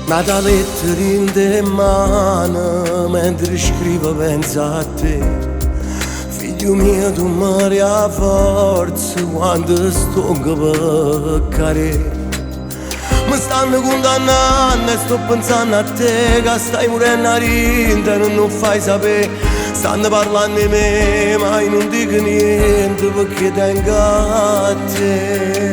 Nata lettera in mano mentre scrivo pensa a te. Figlio mio tu mi a forza quando sto per peccare. Mi stanno condannando e sto pensando a te che stai morendo a ridere e non fai sapere. Stanno parlando di me ma io non dico niente perché tengo a te.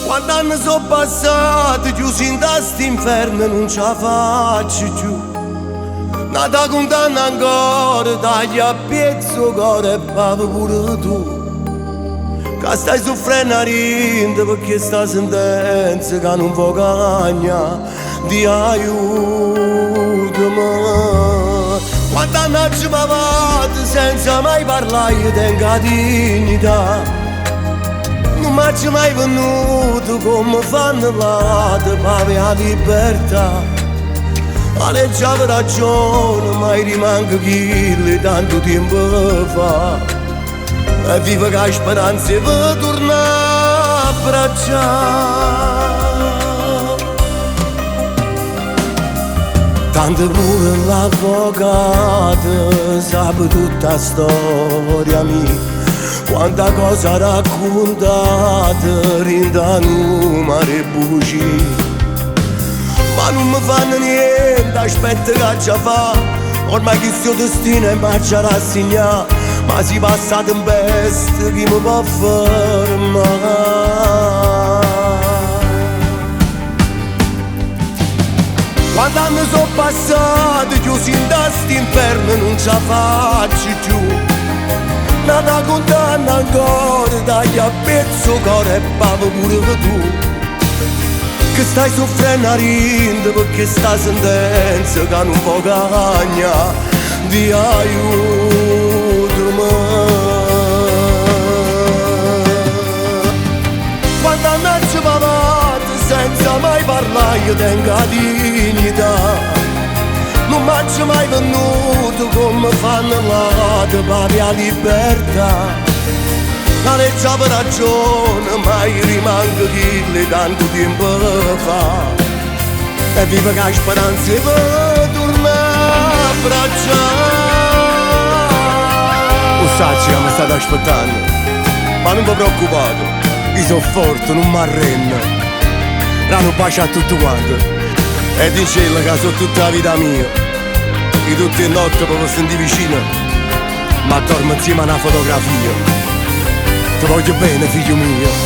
Quanti anni sono passati chiusi in sto inferno non ce la faccio più. Nata condanna ancora tagli a pezzo cuore e pave pure tu. Che stai soffrendo a ridere perché sta sentenza che non può cagnare di aiutami. Quanti anni ci pavate senza mai parlare io tengo la dignità. Non mi c'è mai venuto come fanno là per la libertà. Ma legge aveva ragione, ma rimango chi tanto tempo fa. E vivo che speranza per tornare a abbracciare. Tanto pure l'avvocato sa tutta la storia mia. Quanta cosa raccontate rinda numeri bugie. Ma non mi fanno niente, aspetta che già fa. Ormai che sto destino è marcia rassegnata. Ma si passa in bestia chi mi può fermare. Quanti anni sono passati chiusi in sto inferno non ce la faccio più. Nata condanna ancora tagli a pezzo cuore e pave pure tu. Che stai soffrendo a ridere perché sta sentenza che non può cagnare di aiutami. Quanti anni ci pavate senza mai parlare io tengo la dignità. Non mi c'è mai venuto come fanno là per la libertà. La legge aveva ragione, ma io rimango chi tanto tempo fa. E vivo che speranza per tornare a abbracciare. Lo sai che mi state aspettando, ma non vi preoccupate, io sono forte, non mi arrendo. Danno pace a tutti quanti. E dicevo che sono tutta la vita mia. Io tutte le notti proprio senti vicino, ma dormo insieme a una fotografia. Ti voglio bene figlio mio.